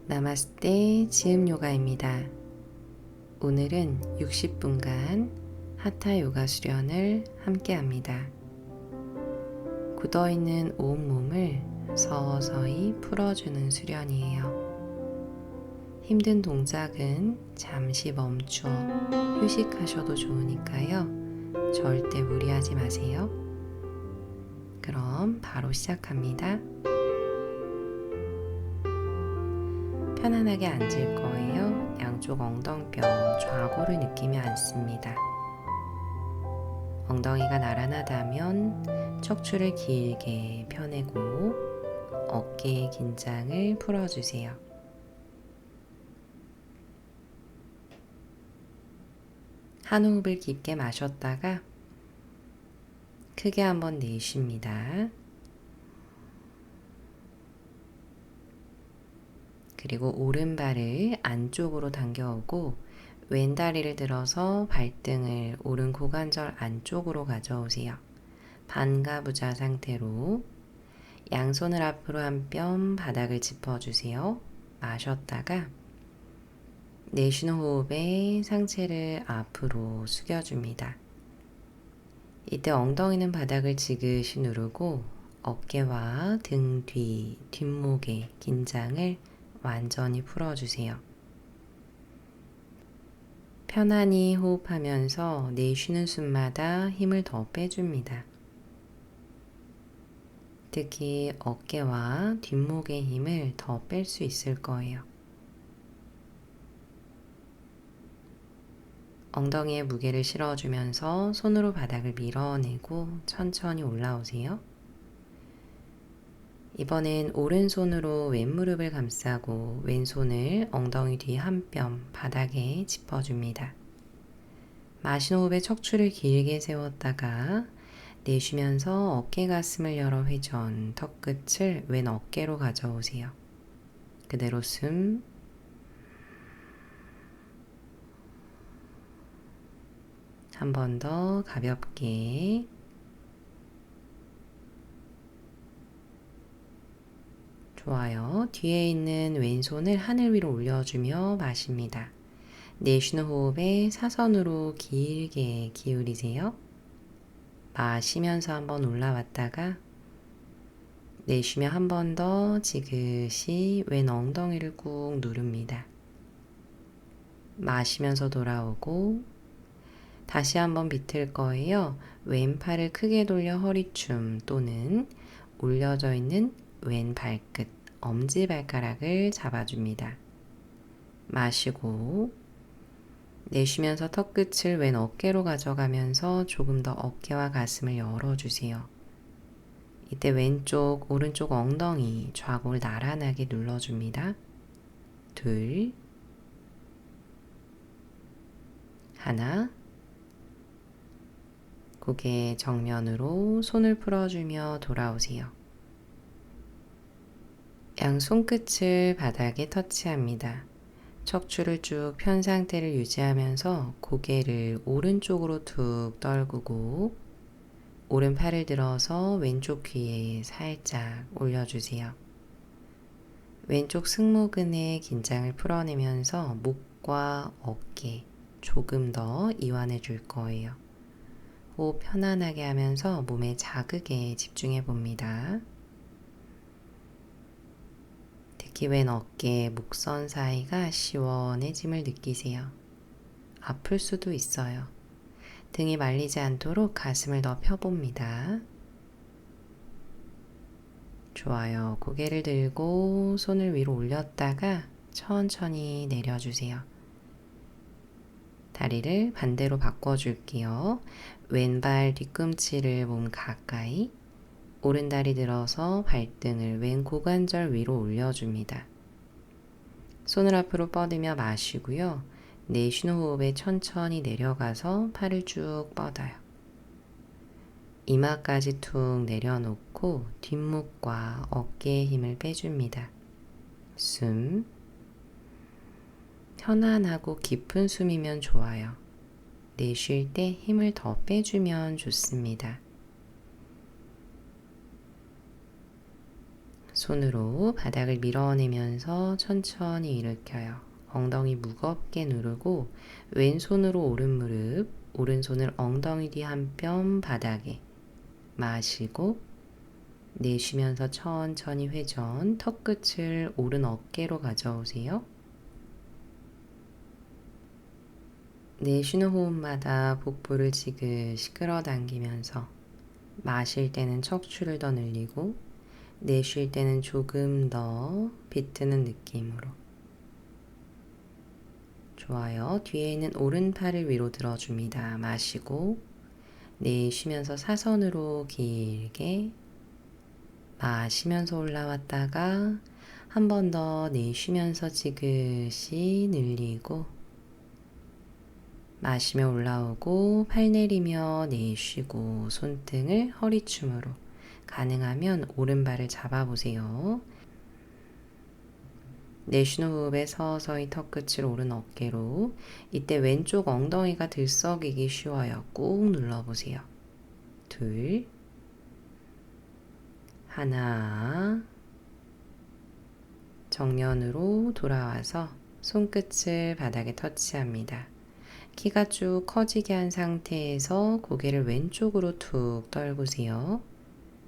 나마스테 지음 요가입니다. 오늘은 60분간 하타 요가 수련을 함께 합니다. 굳어있는 온몸을 서서히 풀어주는 수련이에요. 힘든 동작은 잠시 멈추어 휴식하셔도 좋으니까요. 절대 무리하지 마세요. 그럼 바로 시작합니다. 편안하게 앉을 거예요. 양쪽 엉덩뼈 좌골을 느끼며 앉습니다. 엉덩이가 나란하다면 척추를 길게 펴내고 어깨의 긴장을 풀어주세요. 한 호흡을 깊게 마셨다가 크게 한번 내쉽니다. 그리고 오른발을 안쪽으로 당겨오고 왼다리를 들어서 발등을 오른 고관절 안쪽으로 가져오세요. 반가부좌 상태로 양손을 앞으로 한 뼘 바닥을 짚어주세요. 마셨다가 내쉬는 호흡에 상체를 앞으로 숙여줍니다. 이때 엉덩이는 바닥을 지그시 누르고 어깨와 등 뒤, 뒷목의 긴장을 완전히 풀어주세요. 편안히 호흡하면서 내쉬는 숨마다 힘을 더 빼줍니다. 특히 어깨와 뒷목의 힘을 더 뺄 수 있을 거예요. 엉덩이에 무게를 실어주면서 손으로 바닥을 밀어내고 천천히 올라오세요. 이번엔 오른손으로 왼무릎을 감싸고 왼손을 엉덩이 뒤 한 뼘 바닥에 짚어줍니다. 마시는 호흡에 척추를 길게 세웠다가 내쉬면서 어깨 가슴을 열어 회전, 턱끝을 왼 어깨로 가져오세요. 그대로 숨. 한 번 더 가볍게. 좋아요. 뒤에 있는 왼손을 하늘 위로 올려주며 마십니다. 내쉬는 호흡에 사선으로 길게 기울이세요. 마시면서 한번 올라왔다가 내쉬며 한 번 더 지그시 왼 엉덩이를 꾹 누릅니다. 마시면서 돌아오고 다시 한번 비틀 거예요. 왼팔을 크게 돌려 허리춤 또는 올려져 있는 왼 발끝, 엄지발가락을 잡아줍니다. 마시고 내쉬면서 턱끝을 왼 어깨로 가져가면서 조금 더 어깨와 가슴을 열어주세요. 이때 왼쪽, 오른쪽 엉덩이, 좌골 나란하게 눌러줍니다. 둘, 하나, 고개 정면으로 손을 풀어주며 돌아오세요. 양 손끝을 바닥에 터치합니다. 척추를 쭉 편 상태를 유지하면서 고개를 오른쪽으로 툭 떨구고 오른팔을 들어서 왼쪽 귀에 살짝 올려주세요. 왼쪽 승모근의 긴장을 풀어내면서 목과 어깨 조금 더 이완해 줄 거예요. 호흡 편안하게 하면서 몸의 자극에 집중해 봅니다. 특히 왼 어깨, 목선 사이가 시원해짐을 느끼세요. 아플 수도 있어요. 등이 말리지 않도록 가슴을 더 펴봅니다. 좋아요. 고개를 들고 손을 위로 올렸다가 천천히 내려주세요. 다리를 반대로 바꿔줄게요. 왼발 뒤꿈치를 몸 가까이, 오른다리 들어서 발등을 왼 고관절 위로 올려줍니다. 손을 앞으로 뻗으며 마시고요. 내쉬는 호흡에 천천히 내려가서 팔을 쭉 뻗어요. 이마까지 툭 내려놓고 뒷목과 어깨에 힘을 빼줍니다. 숨. 편안하고 깊은 숨이면 좋아요. 내쉴 때 힘을 더 빼주면 좋습니다. 손으로 바닥을 밀어내면서 천천히 일으켜요. 엉덩이 무겁게 누르고 왼손으로 오른 무릎, 오른손을 엉덩이 뒤 한 뼘 바닥에 마시고 내쉬면서 천천히 회전, 턱끝을 오른 어깨로 가져오세요. 내쉬는 호흡마다 복부를 지그시 끌어당기면서 마실 때는 척추를 더 늘리고 내쉴 때는 조금 더 비트는 느낌으로. 좋아요. 뒤에 있는 오른팔을 위로 들어줍니다. 마시고 내쉬면서 사선으로 길게 마시면서 올라왔다가 한 번 더 내쉬면서 지그시 늘리고 마시며 올라오고 팔 내리며 내쉬고 손등을 허리춤으로 가능하면 오른발을 잡아보세요. 내쉬는 호흡에 서서히 턱끝을 오른 어깨로 이때 왼쪽 엉덩이가 들썩이기 쉬워요. 꾹 눌러보세요. 둘, 하나, 정면으로 돌아와서 손끝을 바닥에 터치합니다. 키가 쭉 커지게 한 상태에서 고개를 왼쪽으로 툭 떨구세요.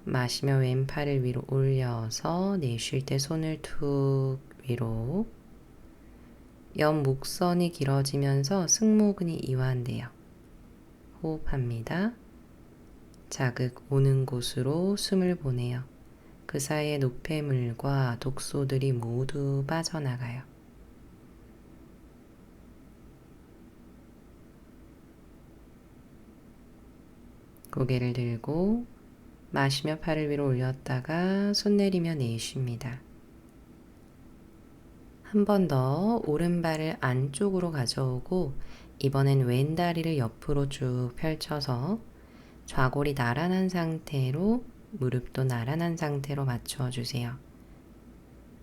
마시며 왼팔을 위로 올려서 내쉴 때 손을 툭 위로. 옆 목선이 길어지면서 승모근이 이완돼요. 호흡합니다. 자극 오는 곳으로 숨을 보내요. 그 사이에 노폐물과 독소들이 모두 빠져나가요. 고개를 들고 마시며 팔을 위로 올렸다가 손 내리며 내쉽니다. 한 번 더 오른발을 안쪽으로 가져오고 이번엔 왼다리를 옆으로 쭉 펼쳐서 좌골이 나란한 상태로 무릎도 나란한 상태로 맞춰주세요.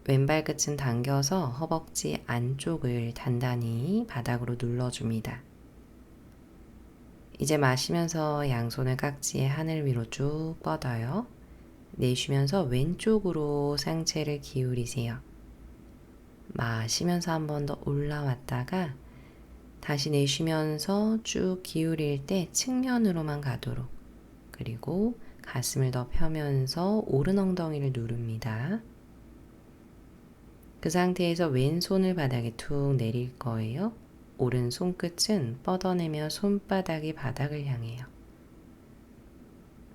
왼발 끝은 당겨서 허벅지 안쪽을 단단히 바닥으로 눌러줍니다. 이제 마시면서 양손을 깍지에 하늘 위로 쭉 뻗어요. 내쉬면서 왼쪽으로 상체를 기울이세요. 마시면서 한 번 더 올라왔다가 다시 내쉬면서 쭉 기울일 때 측면으로만 가도록, 그리고 가슴을 더 펴면서 오른 엉덩이를 누릅니다. 그 상태에서 왼손을 바닥에 툭 내릴 거예요. 오른 손끝은 뻗어내며 손바닥이 바닥을 향해요.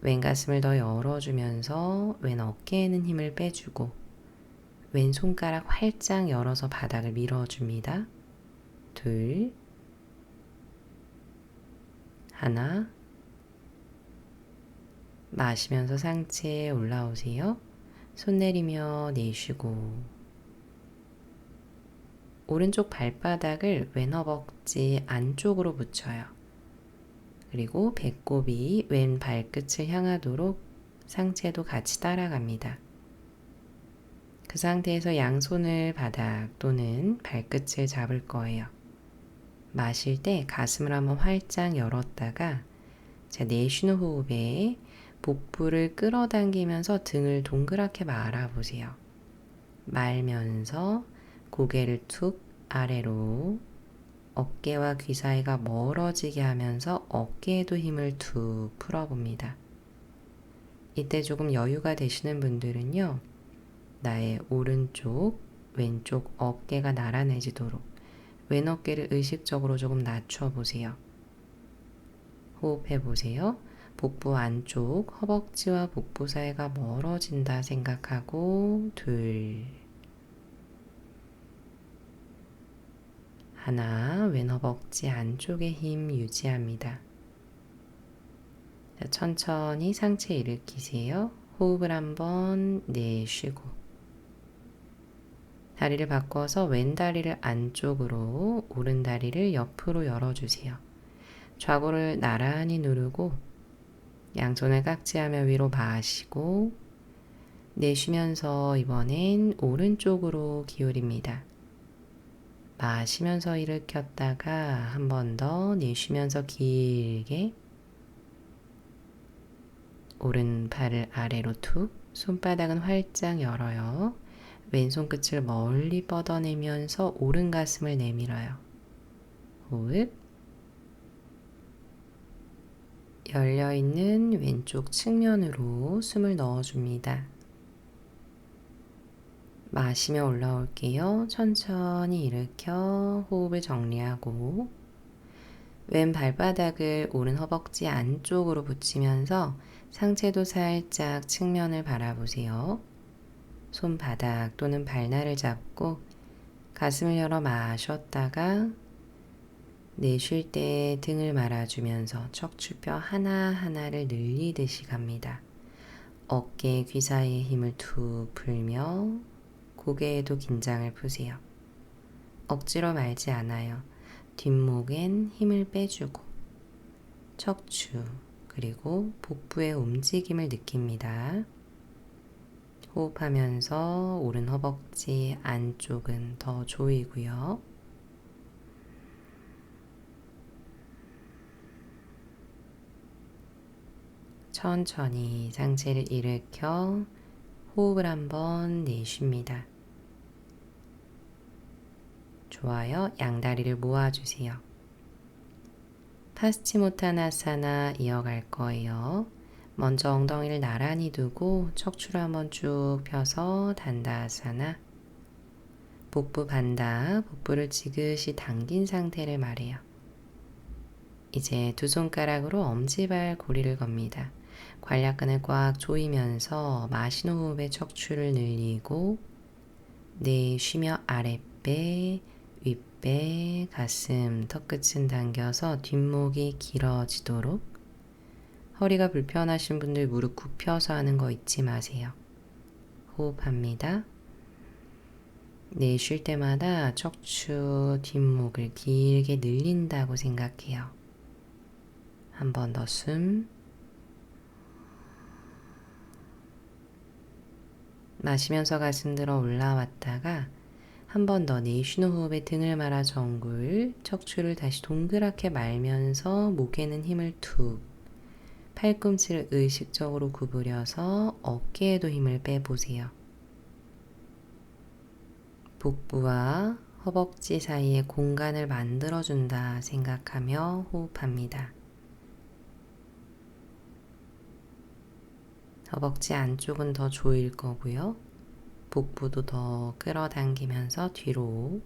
왼 가슴을 더 열어주면서 왼 어깨에는 힘을 빼주고 왼 손가락 활짝 열어서 바닥을 밀어줍니다. 둘, 하나, 마시면서 상체에 올라오세요. 손 내리며 내쉬고 오른쪽 발바닥을 왼 허벅지 안쪽으로 붙여요. 그리고 배꼽이 왼 발끝을 향하도록 상체도 같이 따라갑니다. 그 상태에서 양손을 바닥 또는 발끝을 잡을 거예요. 마실 때 가슴을 한번 활짝 열었다가 내쉬는 호흡에 복부를 끌어당기면서 등을 동그랗게 말아보세요. 말면서 고개를 툭 아래로, 어깨와 귀 사이가 멀어지게 하면서 어깨에도 힘을 툭 풀어봅니다. 이때 조금 여유가 되시는 분들은요, 나의 오른쪽, 왼쪽 어깨가 나란해지도록 왼 어깨를 의식적으로 조금 낮춰보세요. 호흡해보세요. 복부 안쪽, 허벅지와 복부 사이가 멀어진다 생각하고 둘, 하나, 왼 허벅지 안쪽에 힘 유지합니다. 자, 천천히 상체 일으키세요. 호흡을 한번 내쉬고 다리를 바꿔서 왼 다리를 안쪽으로, 오른 다리를 옆으로 열어주세요. 좌골을 나란히 누르고 양손을 깍지하며 위로 마시고 내쉬면서 이번엔 오른쪽으로 기울입니다. 마시면서 일으켰다가 한 번 더 내쉬면서 길게 오른팔을 아래로 툭, 손바닥은 활짝 열어요. 왼손 끝을 멀리 뻗어내면서 오른 가슴을 내밀어요. 호흡. 열려있는 왼쪽 측면으로 숨을 넣어줍니다. 마시며 올라올게요. 천천히 일으켜 호흡을 정리하고 왼 발바닥을 오른 허벅지 안쪽으로 붙이면서 상체도 살짝 측면을 바라보세요. 손바닥 또는 발날을 잡고 가슴을 열어 마셨다가 내쉴 때 등을 말아주면서 척추뼈 하나하나를 늘리듯이 갑니다. 어깨, 귀 사이에 힘을 툭 풀며 고개에도 긴장을 푸세요. 억지로 말지 않아요. 뒷목엔 힘을 빼주고 척추 그리고 복부의 움직임을 느낍니다. 호흡하면서 오른 허벅지 안쪽은 더 조이고요. 천천히 상체를 일으켜 호흡을 한번 내쉽니다. 좋아요. 양다리를 모아주세요. 파스치모타나사나 이어갈 거예요. 먼저 엉덩이를 나란히 두고 척추를 한번 쭉 펴서 단다아사나. 복부 반다, 복부를 지그시 당긴 상태를 말해요. 이제 두 손가락으로 엄지발 고리를 겁니다. 관략근을 꽉 조이면서 마시는 호흡에 척추를 늘리고 내쉬며 아랫배, 윗배, 가슴, 턱끝은 당겨서 뒷목이 길어지도록. 허리가 불편하신 분들 무릎 굽혀서 하는 거 잊지 마세요. 호흡합니다. 내쉴 때마다 척추 뒷목을 길게 늘린다고 생각해요. 한 번 더 숨. 마시면서 가슴 들어 올라왔다가 한 번 더 내쉬는 호흡에 등을 말아 정굴, 척추를 다시 동그랗게 말면서 목에는 힘을 툭. 팔꿈치를 의식적으로 구부려서 어깨에도 힘을 빼보세요. 복부와 허벅지 사이에 공간을 만들어준다 생각하며 호흡합니다. 허벅지 안쪽은 더 조일 거고요. 복부도 더 끌어당기면서 뒤로.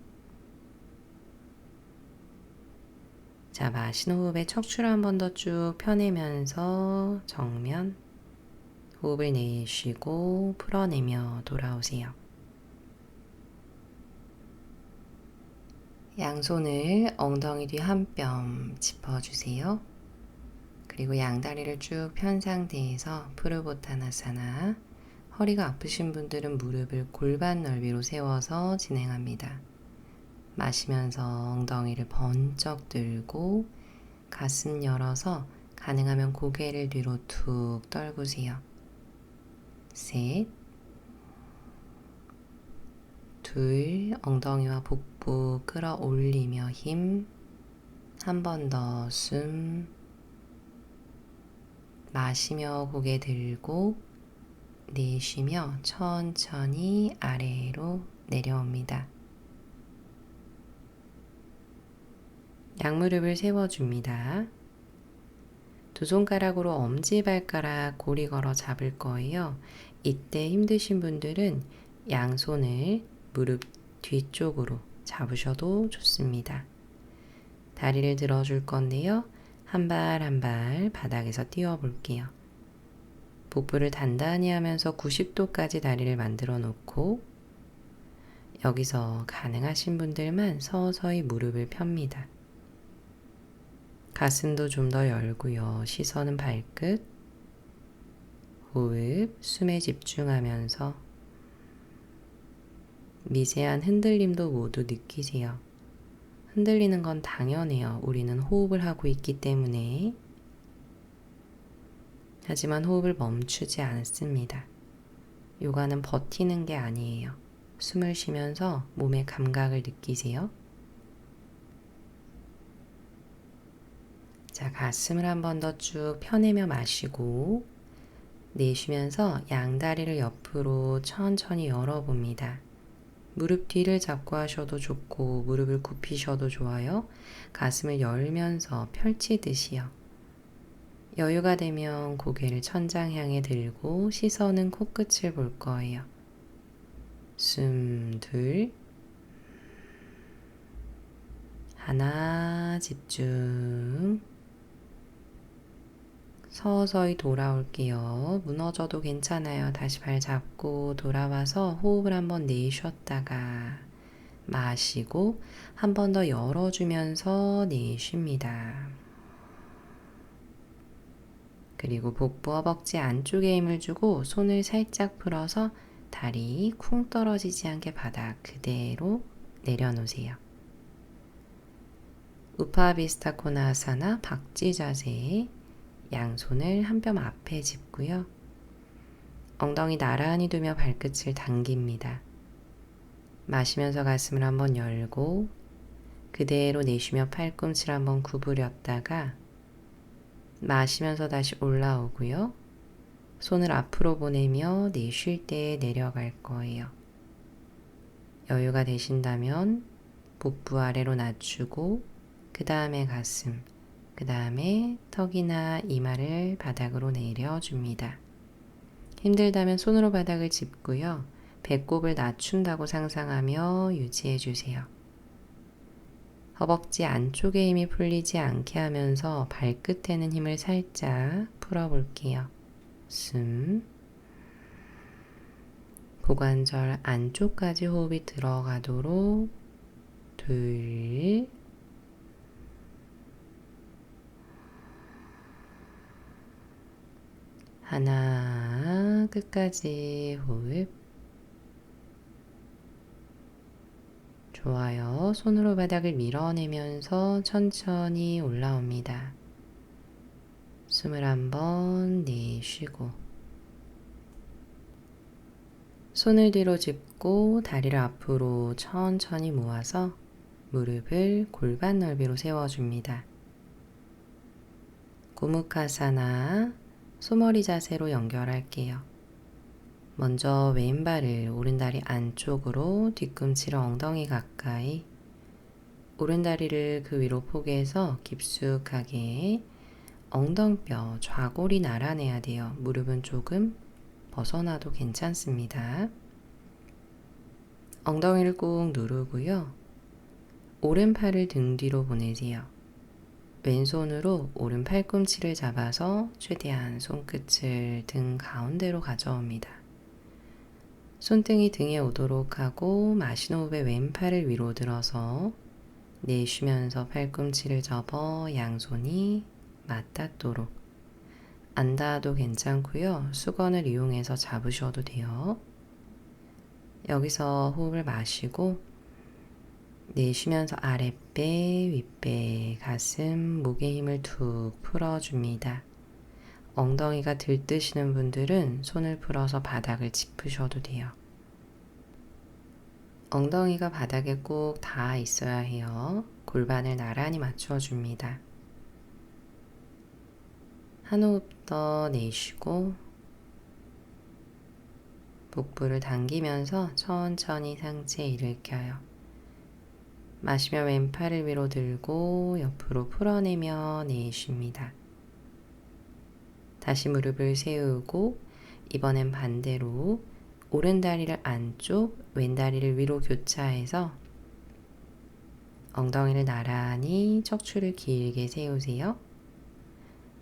자, 마시는 호흡에 척추를 한 번 더 쭉 펴내면서 정면. 호흡을 내쉬고 풀어내며 돌아오세요. 양손을 엉덩이 뒤 한 뼘 짚어주세요. 그리고 양다리를 쭉 편 상태에서 푸르보타나사나. 허리가 아프신 분들은 무릎을 골반 넓이로 세워서 진행합니다. 마시면서 엉덩이를 번쩍 들고 가슴 열어서 가능하면 고개를 뒤로 툭 떨구세요. 셋, 둘, 엉덩이와 복부 끌어올리며 힘. 한 번 더 숨. 마시며 고개 들고 내쉬며 천천히 아래로 내려옵니다. 양무릎을 세워줍니다. 두 손가락으로 엄지발가락 고리 걸어 잡을 거예요. 이때 힘드신 분들은 양손을 무릎 뒤쪽으로 잡으셔도 좋습니다. 다리를 들어줄 건데요. 한 발 한 발 바닥에서 띄워 볼게요. 복부를 단단히 하면서 90도까지 다리를 만들어 놓고 여기서 가능하신 분들만 서서히 무릎을 펴니다. 가슴도 좀 더 열고요. 시선은 발끝. 호흡, 숨에 집중하면서 미세한 흔들림도 모두 느끼세요. 흔들리는 건 당연해요. 우리는 호흡을 하고 있기 때문에. 하지만 호흡을 멈추지 않습니다. 요가는 버티는 게 아니에요. 숨을 쉬면서 몸의 감각을 느끼세요. 자, 가슴을 한 번 더 쭉 펴내며 마시고 내쉬면서 양다리를 옆으로 천천히 열어봅니다. 무릎 뒤를 잡고 하셔도 좋고 무릎을 굽히셔도 좋아요. 가슴을 열면서 펼치듯이요. 여유가 되면 고개를 천장 향해 들고 시선은 코끝을 볼 거예요. 숨, 둘, 하나, 집중. 서서히 돌아올게요. 무너져도 괜찮아요. 다시 발 잡고 돌아와서 호흡을 한번 내쉬었다가 마시고 한 번 더 열어주면서 내쉽니다. 그리고 복부 허벅지 안쪽에 힘을 주고 손을 살짝 풀어서 다리 쿵 떨어지지 않게 바닥 그대로 내려놓으세요. 우파비스타 코나아사나 박쥐 자세. 양손을 한 뼘 앞에 짚고요. 엉덩이 나란히 두며 발끝을 당깁니다. 마시면서 가슴을 한번 열고 그대로 내쉬며 팔꿈치를 한번 구부렸다가 마시면서 다시 올라오고요. 손을 앞으로 보내며 내쉴 때 내려갈 거예요. 여유가 되신다면 복부 아래로 낮추고 그 다음에 가슴, 그 다음에 턱이나 이마를 바닥으로 내려줍니다. 힘들다면 손으로 바닥을 짚고요. 배꼽을 낮춘다고 상상하며 유지해주세요. 허벅지 안쪽에 힘이 풀리지 않게 하면서 발끝에는 힘을 살짝 풀어볼게요. 숨. 고관절 안쪽까지 호흡이 들어가도록 둘. 하나, 끝까지 호흡. 좋아요. 손으로 바닥을 밀어내면서 천천히 올라옵니다. 숨을 한번 내쉬고 손을 뒤로 짚고 다리를 앞으로 천천히 모아서 무릎을 골반 넓이로 세워줍니다. 고무카사나 소머리 자세로 연결할게요. 먼저 왼발을 오른다리 안쪽으로 뒤꿈치를 엉덩이 가까이 오른다리를 그 위로 포개서 깊숙하게 엉덩뼈 좌골이 나란해야 돼요. 무릎은 조금 벗어나도 괜찮습니다. 엉덩이를 꾹 누르고요. 오른팔을 등 뒤로 보내세요. 왼손으로 오른 팔꿈치를 잡아서 최대한 손끝을 등 가운데로 가져옵니다. 손등이 등에 오도록 하고 마시는 호흡에 왼팔을 위로 들어서 내쉬면서 팔꿈치를 접어 양손이 맞닿도록 안 닿아도 괜찮고요. 수건을 이용해서 잡으셔도 돼요. 여기서 호흡을 마시고 내쉬면서 아랫배, 윗배, 가슴, 목에 힘을 툭 풀어줍니다. 엉덩이가 들뜨시는 분들은 손을 풀어서 바닥을 짚으셔도 돼요. 엉덩이가 바닥에 꼭 닿아 있어야 해요. 골반을 나란히 맞춰줍니다. 한 호흡 더 내쉬고 복부를 당기면서 천천히 상체 일으켜요. 마시며 왼팔을 위로 들고 옆으로 풀어내며 내쉽니다. 다시 무릎을 세우고 이번엔 반대로 오른 다리를 안쪽, 왼 다리를 위로 교차해서 엉덩이를 나란히 척추를 길게 세우세요.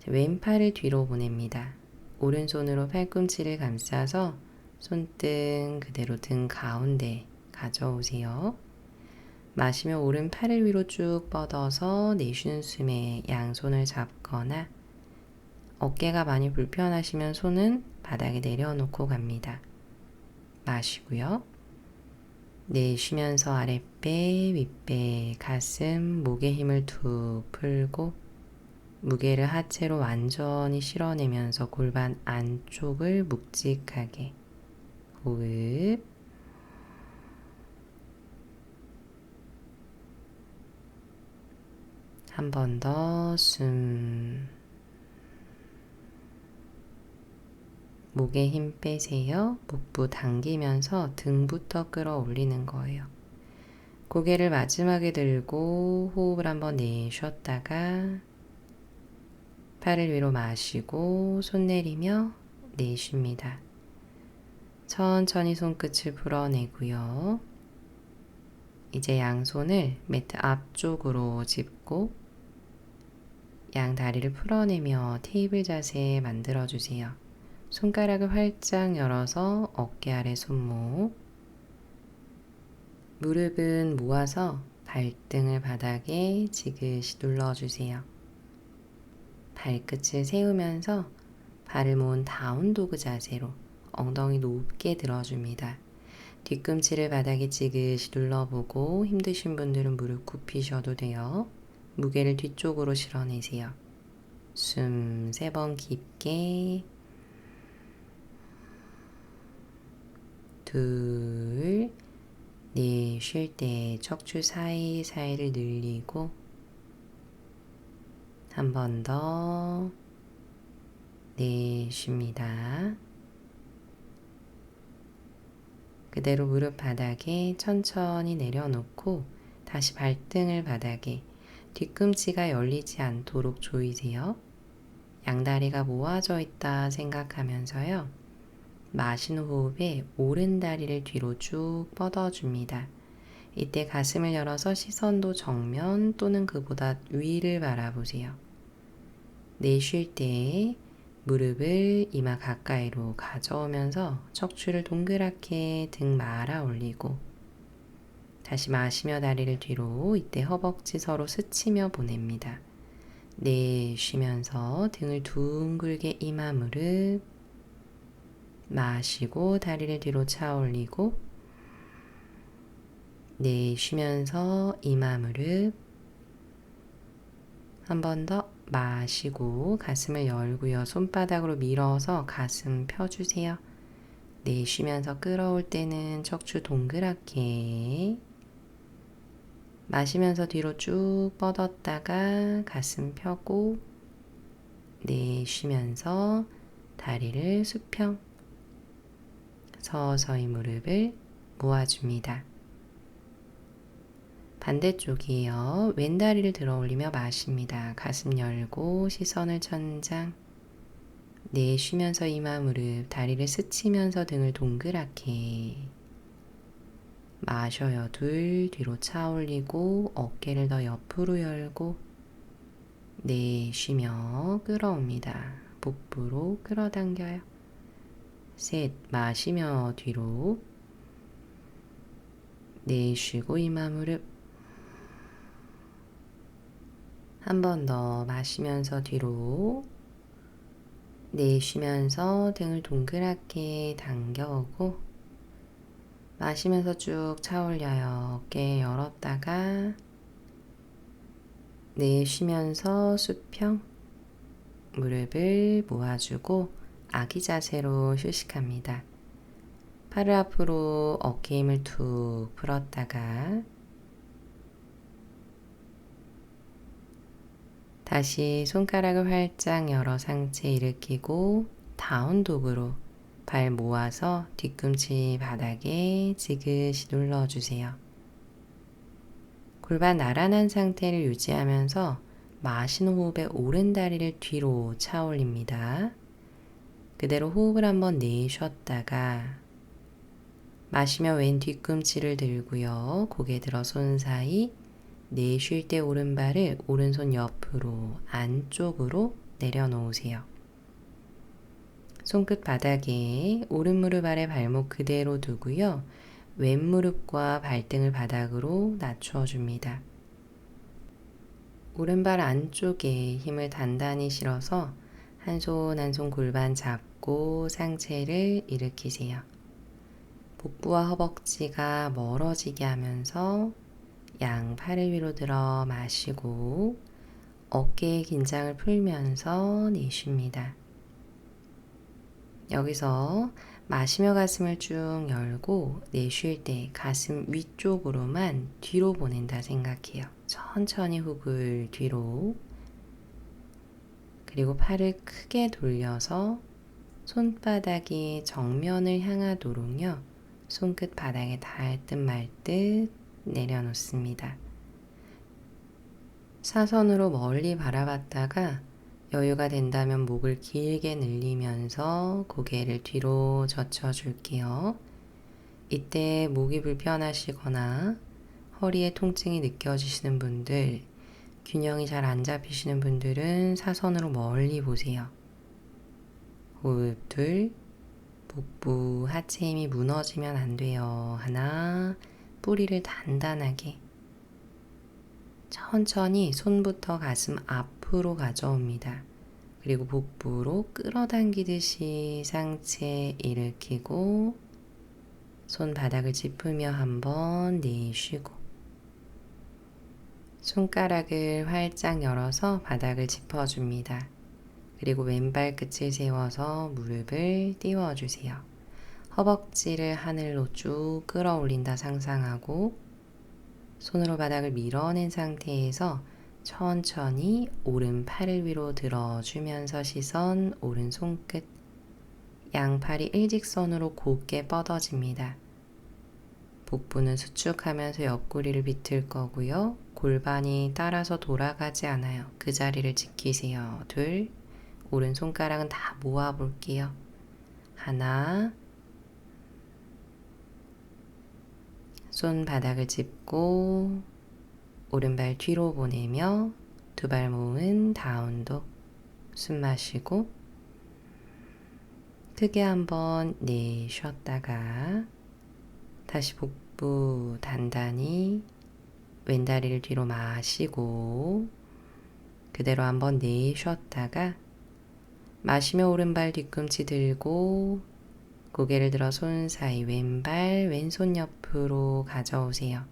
왼팔을 뒤로 보냅니다. 오른손으로 팔꿈치를 감싸서 손등 그대로 등 가운데 가져오세요. 마시며 오른팔을 위로 쭉 뻗어서 내쉬는 숨에 양손을 잡거나 어깨가 많이 불편하시면 손은 바닥에 내려놓고 갑니다. 마시고요. 내쉬면서 아랫배, 윗배, 가슴, 목에 힘을 툭 풀고 무게를 하체로 완전히 실어내면서 골반 안쪽을 묵직하게 호흡. 한 번 더 숨. 목에 힘 빼세요. 복부 당기면서 등부터 끌어올리는 거예요. 고개를 마지막에 들고 호흡을 한번 내쉬었다가 팔을 위로 마시고 손 내리며 내쉽니다. 천천히 손끝을 풀어내고요. 이제 양손을 매트 앞쪽으로 짚고 양 다리를 풀어내며 테이블 자세 만들어주세요. 손가락을 활짝 열어서 어깨 아래 손목, 무릎은 모아서 발등을 바닥에 지그시 눌러주세요. 발끝을 세우면서 발을 모은 다운도그 자세로 엉덩이 높게 들어줍니다. 뒤꿈치를 바닥에 지그시 눌러보고 힘드신 분들은 무릎 굽히셔도 돼요. 무게를 뒤쪽으로 실어내세요. 숨 3번 깊게, 둘, 내쉴 때 척추 사이사이를 늘리고 한 번 더 내쉽니다. 그대로 무릎 바닥에 천천히 내려놓고 다시 발등을 바닥에 뒤꿈치가 열리지 않도록 조이세요. 양다리가 모아져 있다 생각하면서요. 마시는 호흡에 오른 다리를 뒤로 쭉 뻗어줍니다. 이때 가슴을 열어서 시선도 정면 또는 그보다 위를 바라보세요. 내쉴 때 무릎을 이마 가까이로 가져오면서 척추를 동그랗게 등 말아 올리고 다시 마시며 다리를 뒤로, 이때 허벅지 서로 스치며 보냅니다. 내쉬면서 등을 둥글게 이마 무릎 마시고 다리를 뒤로 차 올리고 내쉬면서 이마 무릎 한 번 더 마시고 가슴을 열고요. 손바닥으로 밀어서 가슴 펴주세요. 내쉬면서 끌어올 때는 척추 동그랗게 마시면서 뒤로 쭉 뻗었다가 가슴 펴고 내쉬면서 다리를 수평 서서히 무릎을 모아줍니다. 반대쪽이에요. 왼다리를 들어 올리며 마십니다. 가슴 열고 시선을 천장, 내쉬면서 이마 무릎, 다리를 스치면서 등을 동그랗게 마셔요. 둘, 뒤로 차 올리고 어깨를 더 옆으로 열고 내쉬며 끌어옵니다. 복부로 끌어당겨요. 셋, 마시며 뒤로 내쉬고 이마 무릎 한 번 더 마시면서 뒤로 내쉬면서 등을 동그랗게 당겨오고 마시면서 쭉 차 올려요. 어깨 열었다가 내쉬면서 수평 무릎을 모아주고 아기 자세로 휴식합니다. 팔을 앞으로 어깨 힘을 툭 풀었다가 다시 손가락을 활짝 열어 상체 일으키고 다운독으로 발 모아서 뒤꿈치 바닥에 지그시 눌러주세요. 골반 나란한 상태를 유지하면서 마시는 호흡에 오른 다리를 뒤로 차 올립니다. 그대로 호흡을 한번 내쉬었다가 마시며 왼 뒤꿈치를 들고요. 고개 들어 손 사이, 내쉴 때 오른발을 오른손 옆으로 안쪽으로 내려놓으세요. 손끝 바닥에 오른 무릎 아래 발목 그대로 두고요. 왼 무릎과 발등을 바닥으로 낮춰줍니다. 오른발 안쪽에 힘을 단단히 실어서 한 손 한 손 골반 잡고 상체를 일으키세요. 복부와 허벅지가 멀어지게 하면서 양 팔을 위로 들어 마시고 어깨의 긴장을 풀면서 내쉽니다. 여기서 마시며 가슴을 쭉 열고 내쉴 때 가슴 위쪽으로만 뒤로 보낸다 생각해요. 천천히 훅을 뒤로, 그리고 팔을 크게 돌려서 손바닥이 정면을 향하도록요. 손끝 바닥에 닿을 듯 말 듯 내려놓습니다. 사선으로 멀리 바라봤다가 여유가 된다면 목을 길게 늘리면서 고개를 뒤로 젖혀줄게요. 이때 목이 불편하시거나 허리에 통증이 느껴지시는 분들, 균형이 잘 안 잡히시는 분들은 사선으로 멀리 보세요. 호흡 둘, 복부 하체 힘이 무너지면 안 돼요. 하나, 뿌리를 단단하게. 천천히 손부터 가슴 앞으로 가져옵니다. 그리고 복부로 끌어당기듯이 상체 일으키고 손바닥을 짚으며 한번 내쉬고 손가락을 활짝 열어서 바닥을 짚어줍니다. 그리고 왼발 끝을 세워서 무릎을 띄워주세요. 허벅지를 하늘로 쭉 끌어올린다 상상하고 손으로 바닥을 밀어낸 상태에서 천천히 오른팔을 위로 들어주면서 시선 오른 손끝, 양팔이 일직선으로 곧게 뻗어집니다. 복부는 수축하면서 옆구리를 비틀 거고요. 골반이 따라서 돌아가지 않아요. 그 자리를 지키세요. 둘, 오른 손가락은 다 모아 볼게요. 하나, 손바닥을 짚고 오른발 뒤로 보내며 두 발 모은 다운독. 숨 마시고 크게 한번 내쉬었다가 다시 복부 단단히 왼다리를 뒤로 마시고 그대로 한번 내쉬었다가 마시며 오른발 뒤꿈치 들고 고개를 들어 손 사이 왼발 왼손 옆으로 가져오세요.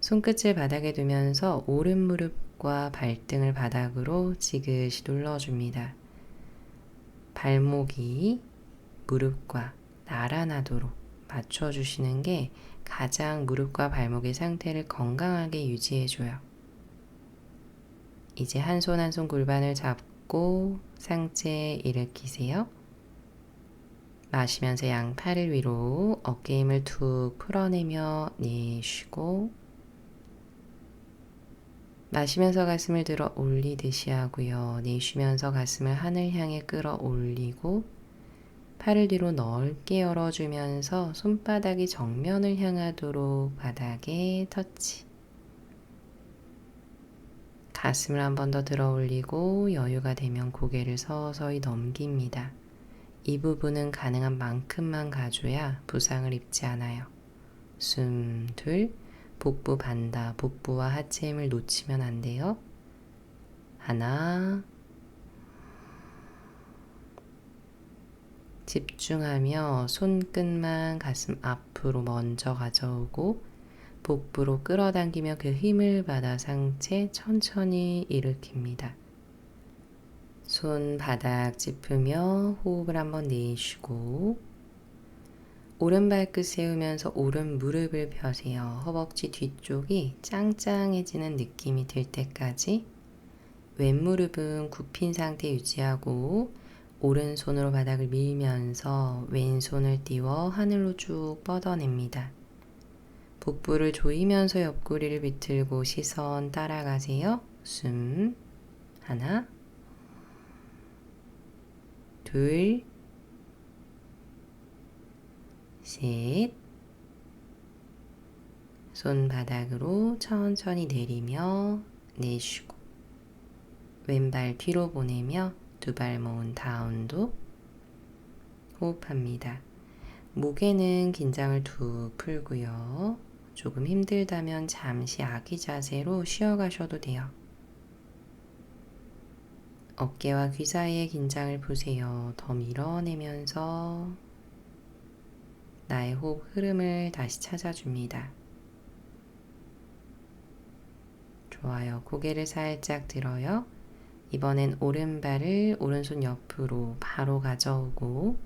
손끝을 바닥에 두면서 오른 무릎과 발등을 바닥으로 지그시 눌러줍니다. 발목이 무릎과 나란하도록 맞춰주시는 게 가장 무릎과 발목의 상태를 건강하게 유지해줘요. 이제 한 손 한 손 골반을 잡고 상체 일으키세요. 마시면서 양팔을 위로 어깨 힘을 툭 풀어내며 내쉬고 마시면서 가슴을 들어 올리듯이 하고요. 내쉬면서 가슴을 하늘 향해 끌어올리고 팔을 뒤로 넓게 열어주면서 손바닥이 정면을 향하도록 바닥에 터치. 가슴을 한 번 더 들어 올리고 여유가 되면 고개를 서서히 넘깁니다. 이 부분은 가능한 만큼만 가줘야 부상을 입지 않아요. 숨 둘, 복부 반다, 복부와 하체 힘을 놓치면 안 돼요. 하나, 집중하며 손끝만 가슴 앞으로 먼저 가져오고 복부로 끌어당기며 그 힘을 받아 상체 천천히 일으킵니다. 손 바닥 짚으며 호흡을 한번 내쉬고 오른 발끝 세우면서 오른 무릎을 펴세요. 허벅지 뒤쪽이 짱짱해지는 느낌이 들 때까지 왼무릎은 굽힌 상태 유지하고 오른손으로 바닥을 밀면서 왼손을 띄워 하늘로 쭉 뻗어냅니다. 복부를 조이면서 옆구리를 비틀고 시선 따라가세요. 숨 하나, 둘, 셋. 손바닥으로 천천히 내리며 내쉬고 왼발 뒤로 보내며 두 발 모은 다운도 호흡합니다. 목에는 긴장을 툭 풀고요. 조금 힘들다면 잠시 아기 자세로 쉬어가셔도 돼요. 어깨와 귀 사이의 긴장을 푸세요. 더 밀어내면서 나의 호흡 흐름을 다시 찾아줍니다. 좋아요. 고개를 살짝 들어요. 이번엔 오른발을 오른손 옆으로 바로 가져오고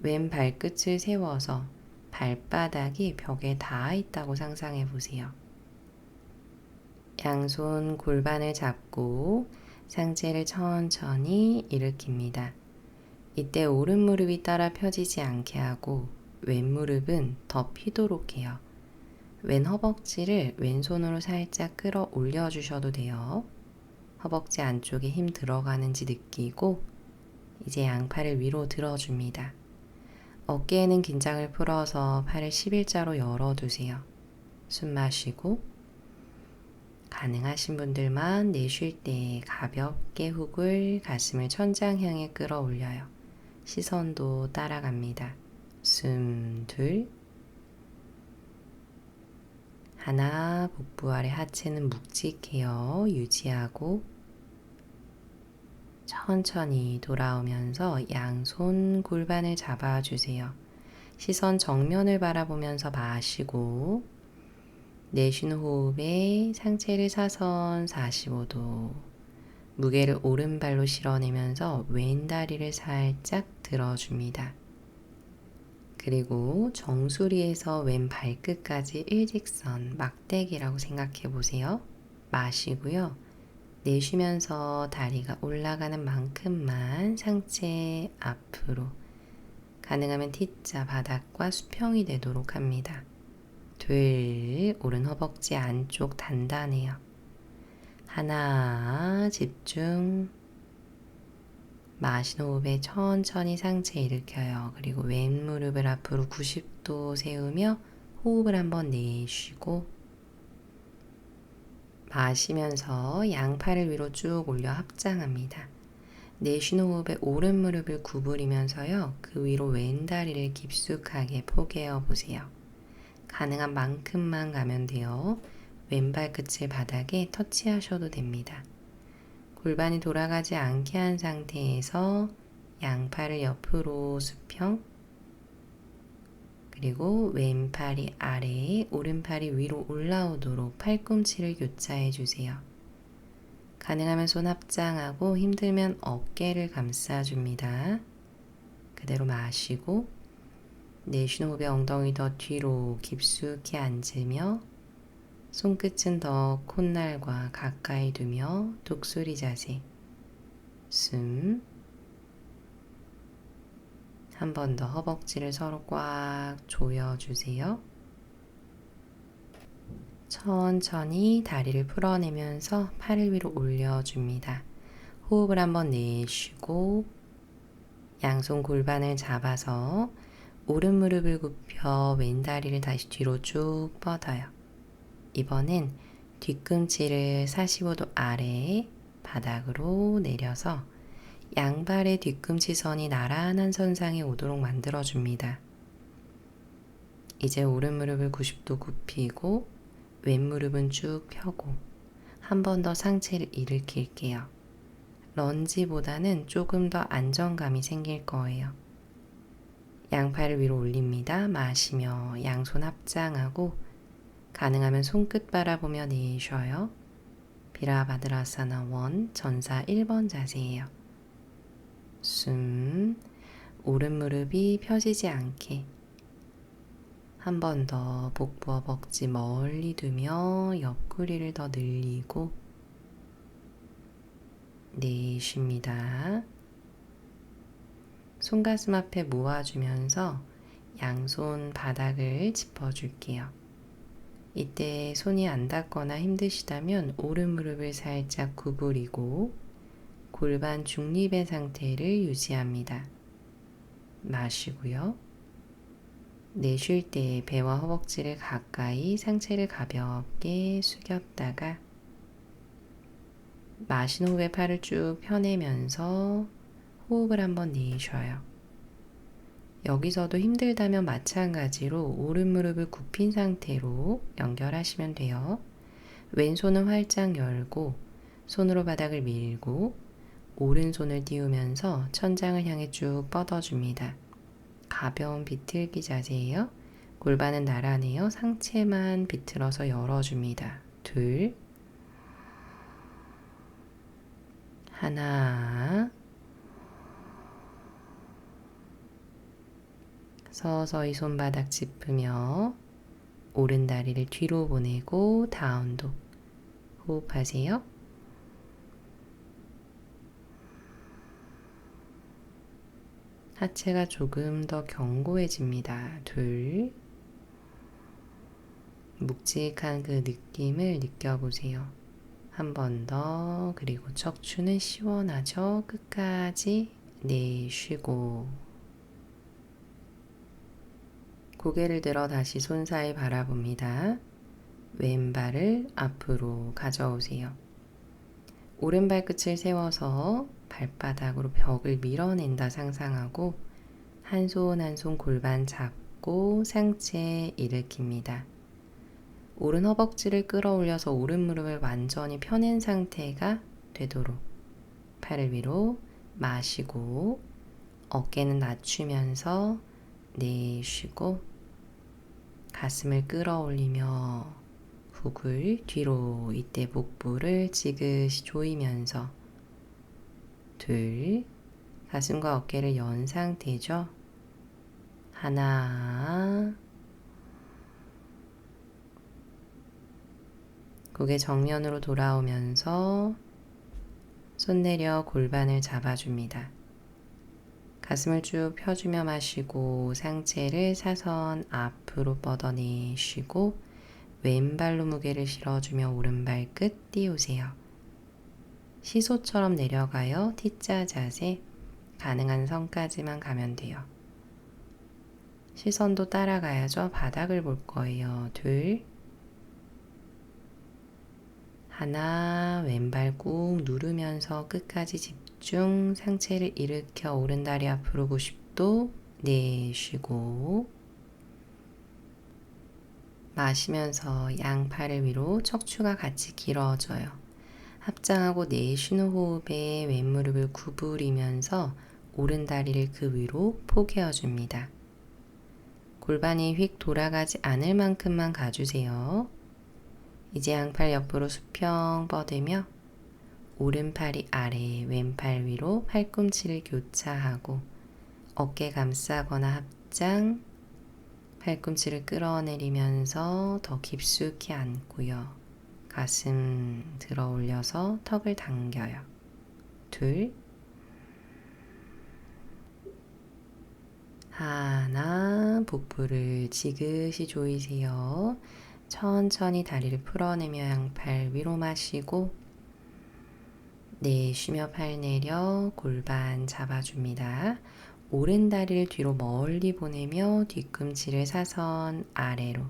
왼 발끝을 세워서 발바닥이 벽에 닿아 있다고 상상해 보세요. 양손 골반을 잡고 상체를 천천히 일으킵니다. 이때 오른 무릎이 따라 펴지지 않게 하고 왼 무릎은 더 피도록 해요. 왼 허벅지를 왼손으로 살짝 끌어 올려주셔도 돼요. 허벅지 안쪽에 힘 들어가는지 느끼고 이제 양팔을 위로 들어줍니다. 어깨에는 긴장을 풀어서 팔을 11자로 열어두세요. 숨 마시고 가능하신 분들만 내쉴 때 가볍게 훅을 가슴을 천장 향해 끌어올려요. 시선도 따라갑니다. 숨 둘 하나 복부 아래 하체는 묵직해요. 유지하고 천천히 돌아오면서 양손 골반을 잡아주세요. 시선 정면을 바라보면서 마시고 내쉬는 호흡에 상체를 사선 45도 무게를 오른발로 실어내면서 왼다리를 살짝 들어줍니다. 그리고 정수리에서 왼 발끝까지 일직선 막대기라고 생각해 보세요. 마시고요. 내쉬면서 다리가 올라가는 만큼만 상체 앞으로 가능하면 T자 바닥과 수평이 되도록 합니다. 둘, 오른 허벅지 안쪽 단단해요. 하나, 집중. 마시는 호흡에 천천히 상체 일으켜요. 그리고 왼 무릎을 앞으로 90도 세우며 호흡을 한번 내쉬고 마시면서 양팔을 위로 쭉 올려 합장합니다. 내쉬는 호흡에 오른 무릎을 구부리면서요. 그 위로 왼 다리를 깊숙하게 포개어 보세요. 가능한 만큼만 가면 돼요. 왼발 끝을 바닥에 터치하셔도 됩니다. 골반이 돌아가지 않게 한 상태에서 양팔을 옆으로 수평, 그리고 왼팔이 아래에 오른팔이 위로 올라오도록 팔꿈치를 교차해 주세요. 가능하면 손 합장하고 힘들면 어깨를 감싸줍니다. 그대로 마시고 내쉬는 호흡에 엉덩이 더 뒤로 깊숙이 앉으며 손끝은 더 콧날과 가까이 두며 독수리 자세. 숨. 한 번 더 허벅지를 서로 꽉 조여주세요. 천천히 다리를 풀어내면서 팔을 위로 올려줍니다. 호흡을 한번 내쉬고 양손 골반을 잡아서 오른 무릎을 굽혀 왼 다리를 다시 뒤로 쭉 뻗어요. 이번엔 뒤꿈치를 45도 아래에 바닥으로 내려서 양발의 뒤꿈치 선이 나란한 선상에 오도록 만들어줍니다. 이제 오른 무릎을 90도 굽히고 왼 무릎은 쭉 펴고 한 번 더 상체를 일으킬게요. 런지보다는 조금 더 안정감이 생길 거예요. 양팔을 위로 올립니다. 마시며 양손 합장하고 가능하면 손끝 바라보며 내쉬어요. 비라바드라사나 1 전사 1번 자세예요. 숨, 오른 무릎이 펴지지 않게 한 번 더 복부 허벅지 멀리 두며 옆구리를 더 늘리고 내쉽니다. 손가슴 앞에 모아주면서 양손 바닥을 짚어줄게요. 이때 손이 안 닿거나 힘드시다면 오른 무릎을 살짝 구부리고 골반 중립의 상태를 유지합니다. 마시고요. 내쉴 때 배와 허벅지를 가까이 상체를 가볍게 숙였다가 마시는 호흡에 팔을 쭉 펴내면서 호흡을 한번 내쉬어요. 여기서도 힘들다면 마찬가지로 오른 무릎을 굽힌 상태로 연결하시면 돼요. 왼손은 활짝 열고 손으로 바닥을 밀고 오른손을 띄우면서 천장을 향해 쭉 뻗어줍니다. 가벼운 비틀기 자세예요. 골반은 나란해요. 상체만 비틀어서 열어줍니다. 둘, 하나, 서서히 손바닥 짚으며 오른 다리를 뒤로 보내고 다운독 호흡하세요. 하체가 조금 더 견고해집니다. 둘. 묵직한 그 느낌을 느껴보세요. 한 번 더. 그리고 척추는 시원하죠? 끝까지 내쉬고. 고개를 들어 다시 손 사이 바라봅니다. 왼발을 앞으로 가져오세요. 오른 발끝을 세워서 발바닥으로 벽을 밀어낸다 상상하고 한 손 한 손 골반 잡고 상체 일으킵니다. 오른 허벅지를 끌어올려서 오른 무릎을 완전히 펴낸 상태가 되도록 팔을 위로 마시고 어깨는 낮추면서 내쉬고 가슴을 끌어올리며 훅을 뒤로 이때 복부를 지그시 조이면서 둘, 가슴과 어깨를 연 상태죠. 하나, 고개 정면으로 돌아오면서 손 내려 골반을 잡아줍니다. 가슴을 쭉 펴주며 마시고 상체를 사선 앞으로 뻗어내쉬고 왼발로 무게를 실어주며 오른발 끝 띄우세요. 시소처럼 내려가요. T자 자세. 가능한 선까지만 가면 돼요. 시선도 따라가야죠. 바닥을 볼 거예요. 둘. 하나, 왼발 꾹 누르면서 끝까지 집중. 상체를 일으켜 오른다리 앞으로 90도 내쉬고 마시면서 양팔을 위로 척추가 같이 길어져요. 합장하고 내쉬는 호흡에 왼무릎을 구부리면서 오른다리를 그 위로 포개어줍니다. 골반이 휙 돌아가지 않을 만큼만 가주세요. 이제 양팔 옆으로 수평 뻗으며 오른팔이 아래, 왼팔 위로 팔꿈치를 교차하고 어깨 감싸거나 합장, 팔꿈치를 끌어내리면서 더 깊숙이 앉고요. 가슴 들어 올려서 턱을 당겨요. 둘, 하나, 복부를 지그시 조이세요. 천천히 다리를 풀어내며 양팔 위로 마시고 내쉬며 팔 내려 골반 잡아줍니다. 오른 다리를 뒤로 멀리 보내며 뒤꿈치를 사선 아래로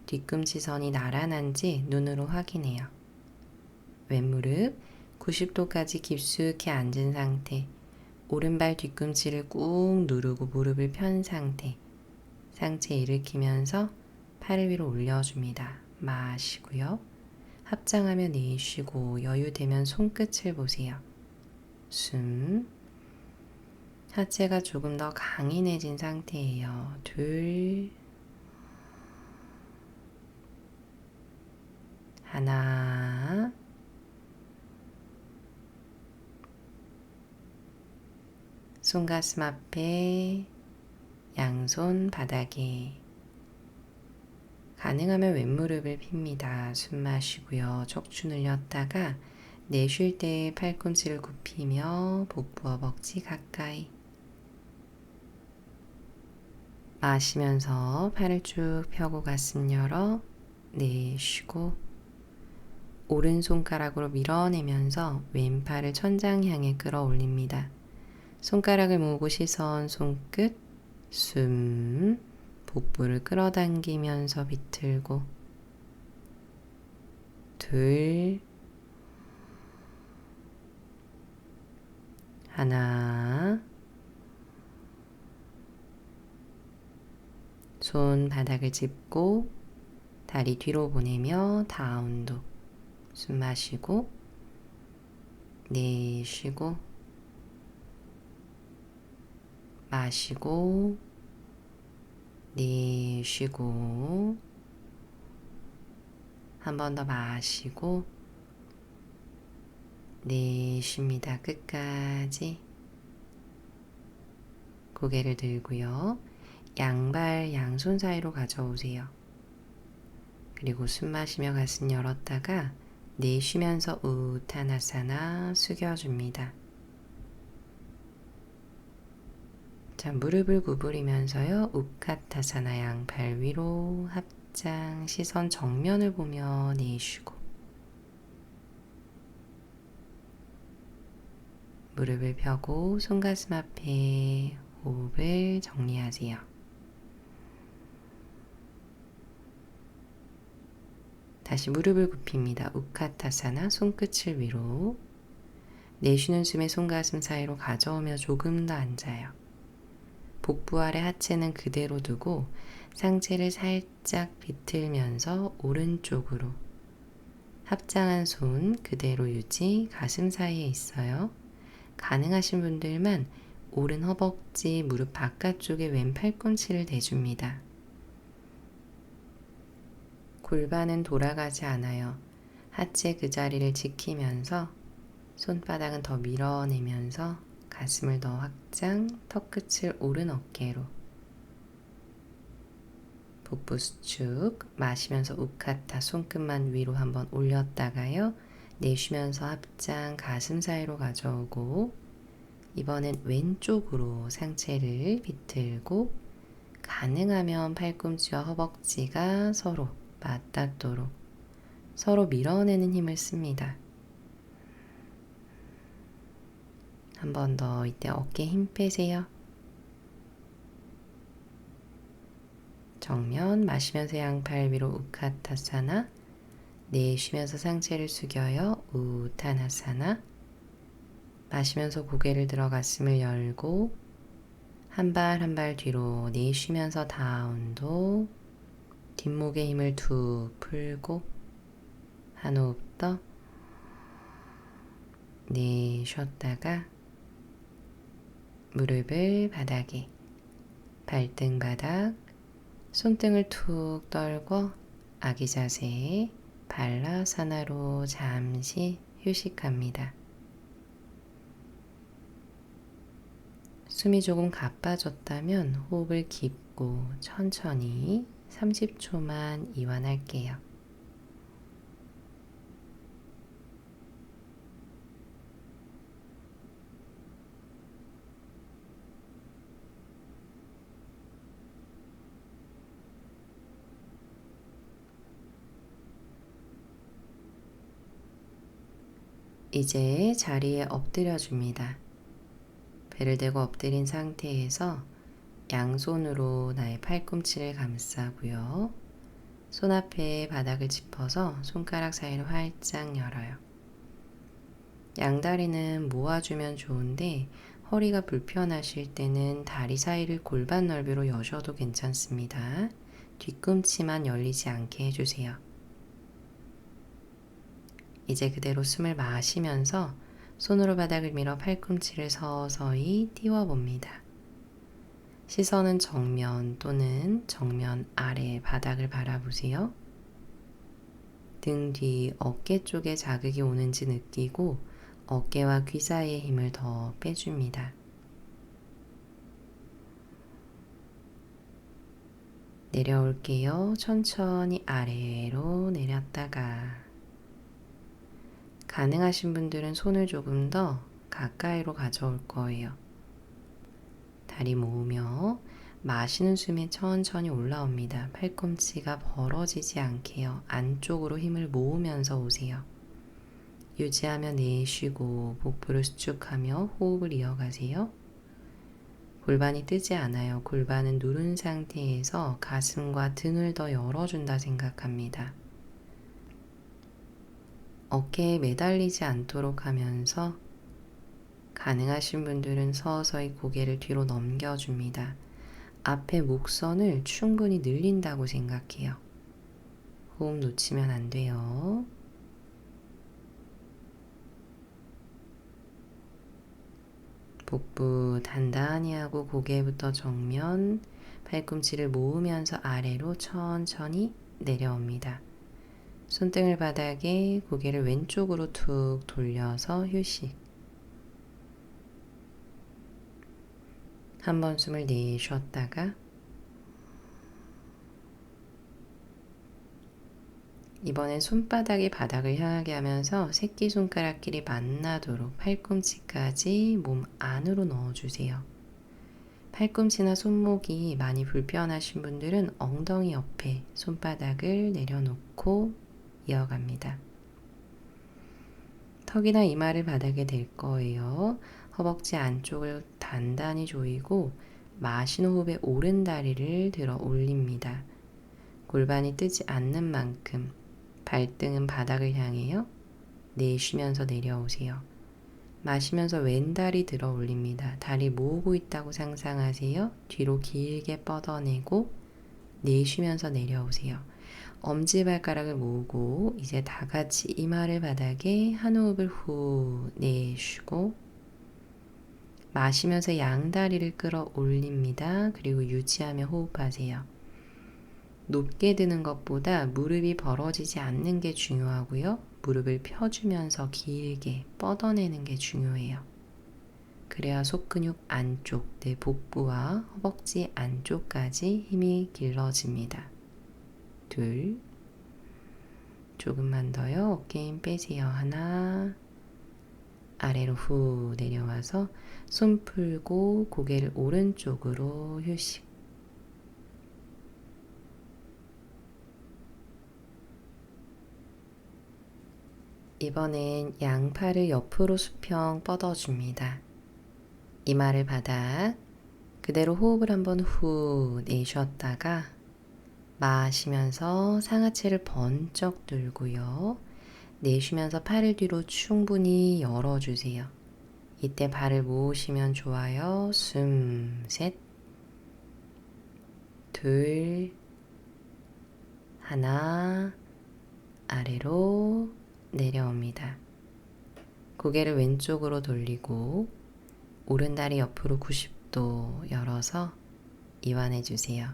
뒤꿈치 선이 나란한지 눈으로 확인해요. 왼무릎 90도까지 깊숙이 앉은 상태, 오른발 뒤꿈치를 꾹 누르고 무릎을 편 상태, 상체 일으키면서 팔을 위로 올려줍니다. 마시고요. 합장하며 내쉬고 여유되면 손끝을 보세요. 숨. 하체가 조금 더 강인해진 상태예요. 둘, 하나, 손 가슴 앞에, 양손 바닥에. 가능하면 왼무릎을 핍니다. 숨 마시고요. 척추 늘렸다가 내쉴 때 팔꿈치를 굽히며 복부 허벅지 가까이. 마시면서 팔을 쭉 펴고 가슴 열어 내쉬고 오른손가락으로 밀어내면서 왼팔을 천장 향해 끌어올립니다. 손가락을 모으고 시선 손끝 숨 복부를 끌어당기면서 비틀고 둘 하나 손 바닥을 짚고 다리 뒤로 보내며 다운독 숨 마시고 내쉬고 마시고 내쉬고 한 번 더 마시고 내쉽니다. 끝까지 고개를 들고요. 양발 양손 사이로 가져오세요. 그리고 숨 마시며 가슴 열었다가 내쉬면서 우타나사나 숙여줍니다. 자, 무릎을 구부리면서요. 우카타사나 양발 위로 합장, 시선 정면을 보며 내쉬고 무릎을 펴고 손가슴 앞에 호흡을 정리하세요. 다시 무릎을 굽힙니다. 우카타사나 손끝을 위로 내쉬는 숨에 손가슴 사이로 가져오며 조금 더 앉아요. 복부 아래 하체는 그대로 두고 상체를 살짝 비틀면서 오른쪽으로 합장한 손 그대로 유지, 가슴 사이에 있어요. 가능하신 분들만 오른 허벅지, 무릎 바깥쪽에 왼 팔꿈치를 대줍니다. 골반은 돌아가지 않아요. 하체 그 자리를 지키면서 손바닥은 더 밀어내면서 가슴을 더 확장, 턱끝을 오른 어깨로 복부 수축, 마시면서 우카타 손끝만 위로 한번 올렸다가요. 내쉬면서 합장, 가슴 사이로 가져오고 이번엔 왼쪽으로 상체를 비틀고 가능하면 팔꿈치와 허벅지가 서로 맞닿도록 서로 밀어내는 힘을 씁니다. 한 번 더 이때 어깨 힘 빼세요. 정면 마시면서 양팔 위로 우카타사나, 내쉬면서 상체를 숙여요. 우타나사나. 마시면서 고개를 들어 가슴을 열고 한 발 한 발 뒤로 내쉬면서 다운도, 뒷목의 힘을 툭 풀고 한 호흡 더 내쉬었다가 무릎을 바닥에, 발등 바닥, 손등을 툭 떨고 아기 자세 발라사나로 잠시 휴식합니다. 숨이 조금 가빠졌다면 호흡을 깊고 천천히 30초만 이완할게요. 이제 자리에 엎드려 줍니다. 배를 대고 엎드린 상태에서 양손으로 나의 팔꿈치를 감싸고요. 손 앞에 바닥을 짚어서 손가락 사이를 활짝 열어요. 양다리는 모아주면 좋은데 허리가 불편하실 때는 다리 사이를 골반 넓이로 여셔도 괜찮습니다. 뒤꿈치만 열리지 않게 해주세요. 이제 그대로 숨을 마시면서 손으로 바닥을 밀어 팔꿈치를 서서히 띄워봅니다. 시선은 정면 또는 정면 아래 바닥을 바라보세요. 등 뒤 어깨 쪽에 자극이 오는지 느끼고 어깨와 귀 사이의 힘을 더 빼줍니다. 내려올게요. 천천히 아래로 내렸다가 가능하신 분들은 손을 조금 더 가까이로 가져올 거예요. 다리 모으며 마시는 숨에 천천히 올라옵니다. 팔꿈치가 벌어지지 않게요. 안쪽으로 힘을 모으면서 오세요. 유지하며 내쉬고 복부를 수축하며 호흡을 이어가세요. 골반이 뜨지 않아요. 골반은 누른 상태에서 가슴과 등을 더 열어준다 생각합니다. 어깨에 매달리지 않도록 하면서 가능하신 분들은 서서히 고개를 뒤로 넘겨줍니다. 앞에 목선을 충분히 늘린다고 생각해요. 호흡 놓치면 안 돼요. 복부 단단히 하고 고개부터 정면, 팔꿈치를 모으면서 아래로 천천히 내려옵니다. 손등을 바닥에, 고개를 왼쪽으로 툭 돌려서 휴식. 한번 숨을 내쉬었다가 이번엔 손바닥이 바닥을 향하게 하면서 새끼손가락끼리 만나도록 팔꿈치까지 몸 안으로 넣어주세요. 팔꿈치나 손목이 많이 불편하신 분들은 엉덩이 옆에 손바닥을 내려놓고 이어갑니다. 턱이나 이마를 바닥에 댈 거예요. 허벅지 안쪽을 단단히 조이고 마시는 호흡에 오른 다리를 들어 올립니다. 골반이 뜨지 않는 만큼 발등은 바닥을 향해요. 내쉬면서 내려오세요. 마시면서 왼다리 들어 올립니다. 다리 모으고 있다고 상상하세요. 뒤로 길게 뻗어내고 내쉬면서 내려오세요. 엄지발가락을 모으고 이제 다 같이 이마를 바닥에 한 호흡을 후 내쉬고 마시면서 양다리를 끌어 올립니다. 그리고 유지하며 호흡하세요. 높게 드는 것보다 무릎이 벌어지지 않는 게 중요하고요. 무릎을 펴주면서 길게 뻗어내는 게 중요해요. 그래야 속근육 안쪽, 내 복부와 허벅지 안쪽까지 힘이 길러집니다. 둘, 조금만 더요. 어깨 힘 빼세요. 하나, 아래로 후 내려와서 손 풀고 고개를 오른쪽으로 휴식. 이번엔 양팔을 옆으로 수평 뻗어줍니다. 이마를 바닥, 그대로 호흡을 한번 후 내쉬었다가 마시면서 상하체를 번쩍 들고요. 내쉬면서 팔을 뒤로 충분히 열어주세요. 이때 발을 모으시면 좋아요. 숨, 셋, 둘, 하나, 아래로 내려옵니다. 고개를 왼쪽으로 돌리고 오른다리 옆으로 90도 열어서 이완해 주세요.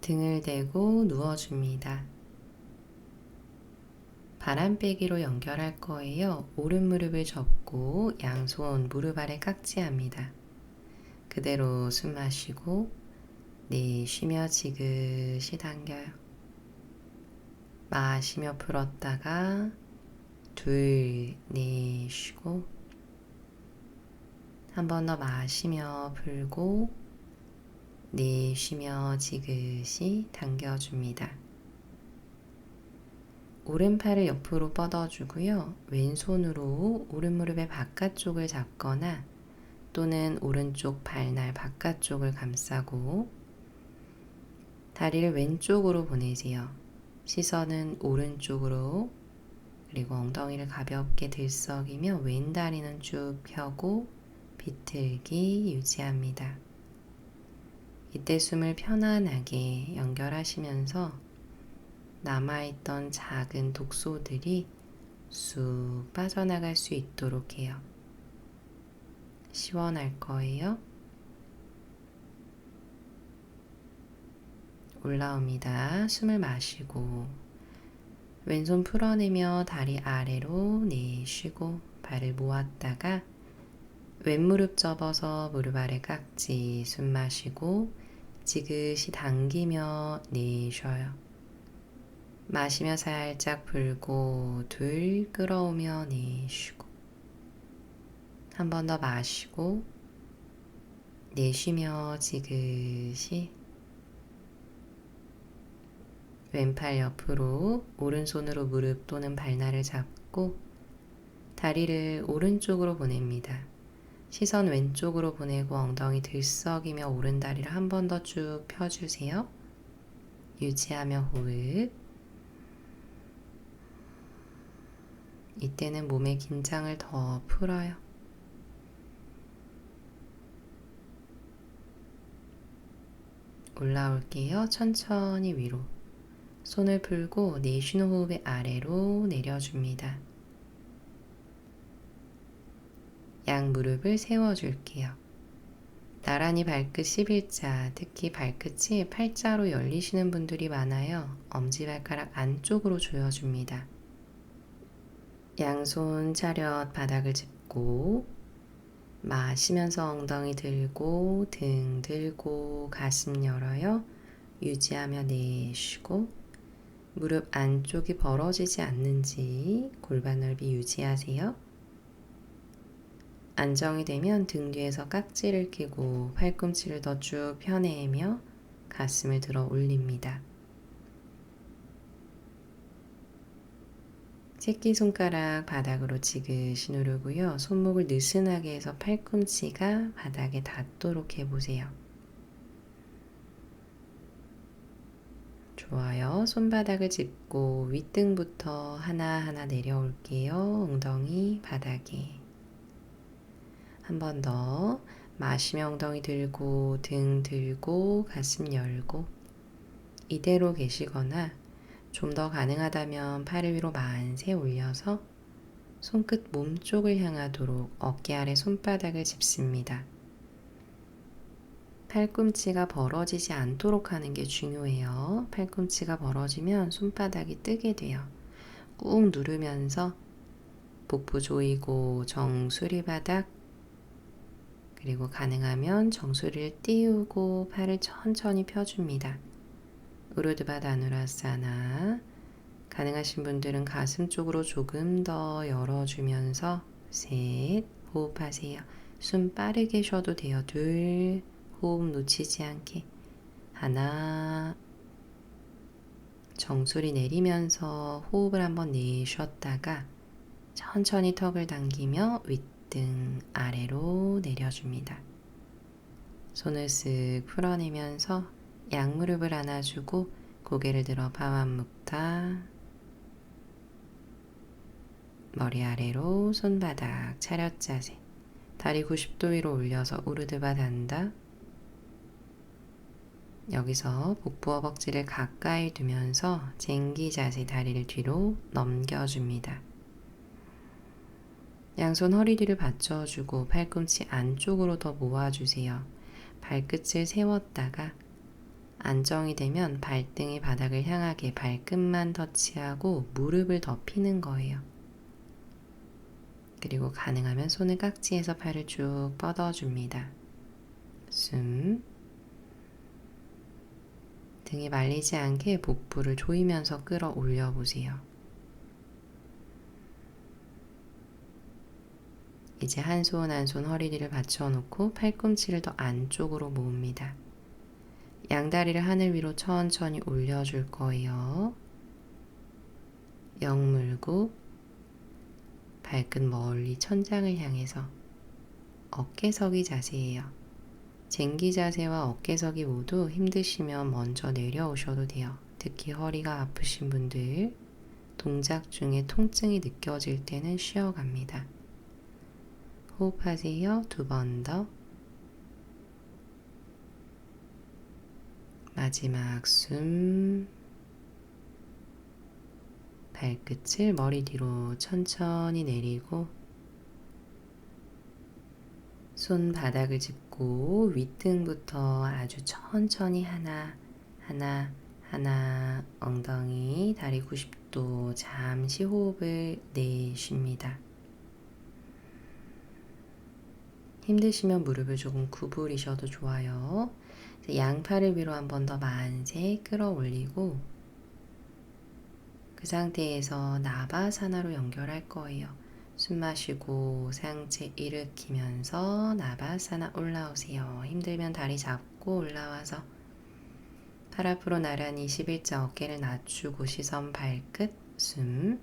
등을 대고 누워줍니다. 바람 빼기로 연결할 거예요. 오른 무릎을 접고 양손 무릎 아래 깍지합니다. 그대로 숨 마시고 내쉬며 지그시 당겨요. 마시며 풀었다가 둘 내쉬고 한 번 더 마시며 풀고 내쉬며 지그시 당겨줍니다. 오른팔을 옆으로 뻗어주고요. 왼손으로 오른 무릎의 바깥쪽을 잡거나 또는 오른쪽 발날 바깥쪽을 감싸고 다리를 왼쪽으로 보내세요. 시선은 오른쪽으로, 그리고 엉덩이를 가볍게 들썩이며 왼다리는 쭉 펴고 비틀기 유지합니다. 이때 숨을 편안하게 연결하시면서 남아있던 작은 독소들이 쑥 빠져나갈 수 있도록 해요. 시원할 거예요. 올라옵니다. 숨을 마시고 왼손 풀어내며 다리 아래로 내쉬고 발을 모았다가 왼무릎 접어서 무릎 아래 깍지 숨 마시고 지그시 당기며 내쉬어요. 마시며 살짝 풀고 둘 끌어오며 내쉬고 한 번 더 마시고 내쉬며 지그시 왼팔 옆으로 오른손으로 무릎 또는 발날을 잡고 다리를 오른쪽으로 보냅니다. 시선 왼쪽으로 보내고 엉덩이 들썩이며 오른 다리를 한 번 더 쭉 펴주세요. 유지하며 호흡. 이때는 몸의 긴장을 더 풀어요. 올라올게요. 천천히 위로. 손을 풀고 내쉬는 호흡에 아래로 내려줍니다. 양 무릎을 세워줄게요. 나란히 발끝 11자, 특히 발끝이 팔자로 열리시는 분들이 많아요. 엄지발가락 안쪽으로 조여줍니다. 양손 차렷 바닥을 짚고 마시면서 엉덩이 들고 등 들고 가슴 열어요. 유지하며 내쉬고 무릎 안쪽이 벌어지지 않는지 골반 넓이 유지하세요. 안정이 되면 등 뒤에서 깍지를 끼고 팔꿈치를 더 쭉 펴내며 가슴을 들어 올립니다. 새끼손가락 바닥으로 지그시 누르고요. 손목을 느슨하게 해서 팔꿈치가 바닥에 닿도록 해보세요. 좋아요. 손바닥을 짚고 윗등부터 하나하나 내려올게요. 엉덩이 바닥에. 한 번 더. 마시며 엉덩이 들고 등 들고 가슴 열고 이대로 계시거나 좀 더 가능하다면 팔을 위로 만세 올려서 손끝 몸쪽을 향하도록 어깨 아래 손바닥을 짚습니다. 팔꿈치가 벌어지지 않도록 하는 게 중요해요. 팔꿈치가 벌어지면 손바닥이 뜨게 돼요. 꾹 누르면서 복부 조이고 정수리 바닥 그리고 가능하면 정수리를 띄우고 팔을 천천히 펴줍니다. 우르드바 다누라사나 가능하신 분들은 가슴 쪽으로 조금 더 열어주면서 셋 호흡하세요. 숨 빠르게 쉬어도 돼요. 둘 호흡 놓치지 않게 하나 정수리 내리면서 호흡을 한번 내쉬었다가 천천히 턱을 당기며 윗등 아래로 내려줍니다. 손을 쓱 풀어내면서 양무릎을 안아주고 고개를 들어 바완묵타 머리 아래로 손바닥 차렷 자세 다리 90도 위로 올려서 우르드바 단다. 여기서 복부 허벅지를 가까이 두면서 쟁기 자세 다리를 뒤로 넘겨줍니다. 양손 허리 뒤를 받쳐주고 팔꿈치 안쪽으로 더 모아주세요. 발끝을 세웠다가 안정이 되면 발등이 바닥을 향하게 발끝만 터치하고 무릎을 더 피는 거예요. 그리고 가능하면 손을 깍지에서 팔을 쭉 뻗어줍니다. 숨. 등이 말리지 않게 복부를 조이면서 끌어올려 보세요. 이제 한 손 한 손 허리 뒤를 받쳐놓고 팔꿈치를 더 안쪽으로 모읍니다. 양다리를 하늘 위로 천천히 올려줄 거예요. 역물고 발끝 멀리 천장을 향해서 어깨서기 자세예요. 쟁기 자세와 어깨서기 모두 힘드시면 먼저 내려오셔도 돼요. 특히 허리가 아프신 분들 동작 중에 통증이 느껴질 때는 쉬어갑니다. 호흡하세요. 두 번 더. 마지막 숨. 발끝을 머리 뒤로 천천히 내리고 손 바닥을 짚고 윗등부터 아주 천천히 하나 엉덩이 다리 90도 잠시 호흡을 내쉽니다. 힘드시면 무릎을 조금 구부리셔도 좋아요. 양팔을 위로 한 번 더 만세 끌어올리고 그 상태에서 나바사나로 연결할 거예요. 숨 마시고 상체 일으키면서 나바사나 올라오세요. 힘들면 다리 잡고 올라와서 팔 앞으로 나란히 11자 어깨를 낮추고 시선 발끝 숨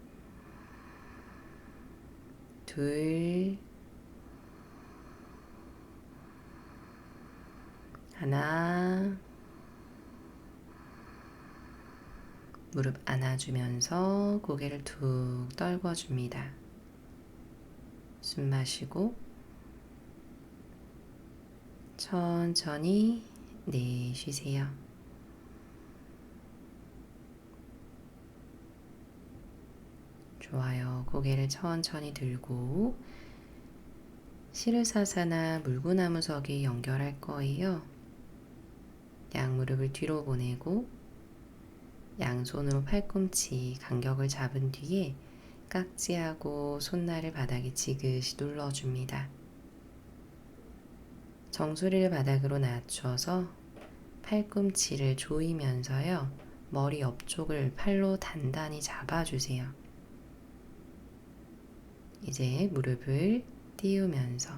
둘 하나 무릎 안아주면서 고개를 툭 떨궈줍니다. 숨 마시고 천천히 내쉬세요. 좋아요. 고개를 천천히 들고 시르사사나 물구나무서기 연결할 거예요. 양무릎을 뒤로 보내고 양손으로 팔꿈치 간격을 잡은 뒤에 깍지하고 손날을 바닥에 지그시 눌러줍니다. 정수리를 바닥으로 낮춰서 팔꿈치를 조이면서요. 머리 옆쪽을 팔로 단단히 잡아주세요. 이제 무릎을 띄우면서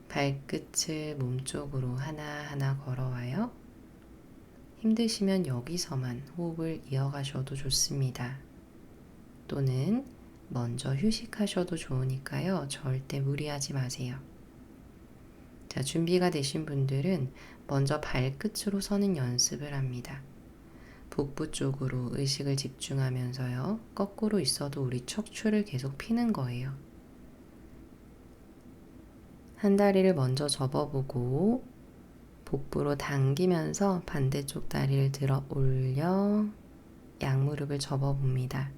발끝을 몸쪽으로 하나하나 걸어와요. 힘드시면 여기서만 호흡을 이어가셔도 좋습니다. 또는 먼저 휴식하셔도 좋으니까요. 절대 무리하지 마세요. 자, 준비가 되신 분들은 먼저 발끝으로 서는 연습을 합니다. 복부 쪽으로 의식을 집중하면서요. 거꾸로 있어도 우리 척추를 계속 피는 거예요. 한 다리를 먼저 접어보고 복부로 당기면서 반대쪽 다리를 들어 올려 양무릎을 접어봅니다.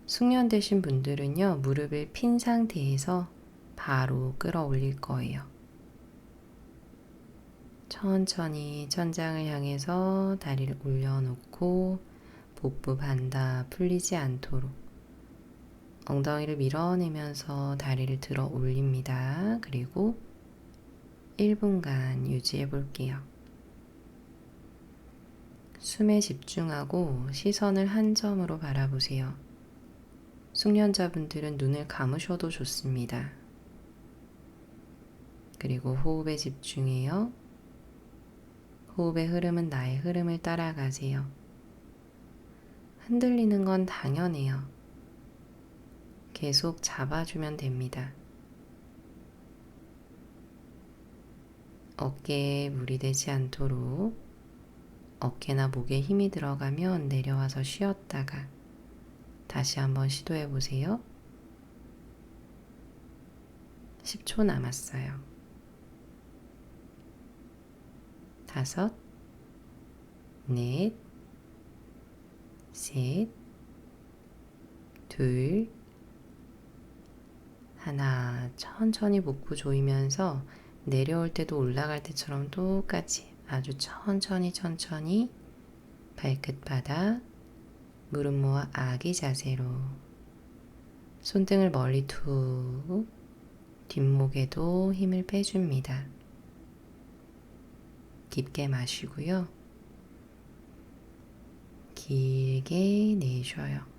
숙련되신 분들은요, 무릎을 핀 상태에서 바로 끌어올릴 거예요. 천천히 천장을 향해서 다리를 올려놓고 복부 반다 풀리지 않도록 엉덩이를 밀어내면서 다리를 들어 올립니다. 그리고 1분간 유지해 볼게요. 숨에 집중하고 시선을 한 점으로 바라보세요. 숙련자분들은 눈을 감으셔도 좋습니다. 그리고 호흡에 집중해요. 호흡의 흐름은 나의 흐름을 따라가세요. 흔들리는 건 당연해요. 계속 잡아주면 됩니다. 어깨에 무리 되지 않도록 어깨나 목에 힘이 들어가면 내려와서 쉬었다가 다시 한번 시도해 보세요. 10초 남았어요. 5, 4, 3, 2, 1. 천천히 복부 조이면서 내려올 때도 올라갈 때처럼 똑같이 아주 천천히 발끝 바닥 무릎 모아 아기 자세로 손등을 멀리 툭 뒷목에도 힘을 빼줍니다. 깊게 마시고요. 길게 내쉬어요.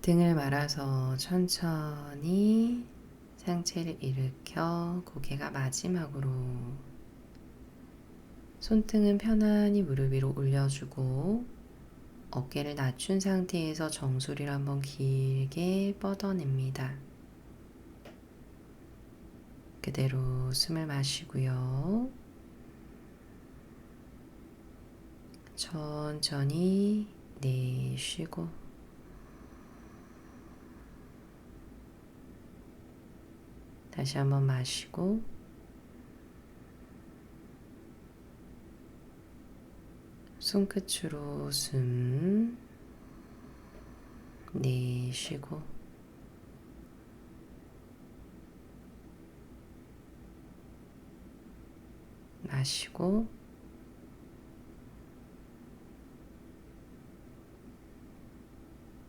등을 말아서 천천히 상체를 일으켜 고개가 마지막으로 손등은 편안히 무릎 위로 올려주고 어깨를 낮춘 상태에서 정수리를 한번 길게 뻗어냅니다. 그대로 숨을 마시고요. 천천히 내쉬고 다시 한번 마시고 손끝으로 숨 내쉬고 마시고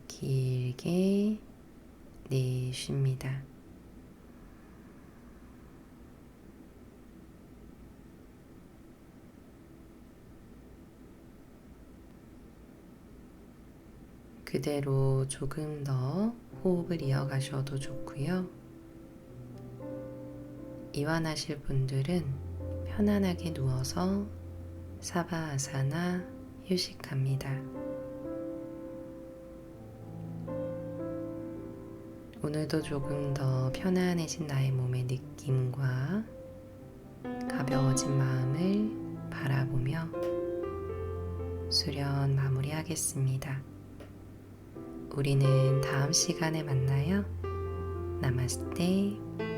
길게 내쉽니다. 그대로 조금 더 호흡을 이어가셔도 좋고요. 이완하실 분들은 편안하게 누워서 사바아사나 휴식합니다. 오늘도 조금 더 편안해진 나의 몸의 느낌과 가벼워진 마음을 바라보며 수련 마무리하겠습니다. 우리는 다음 시간에 만나요. 나마스테.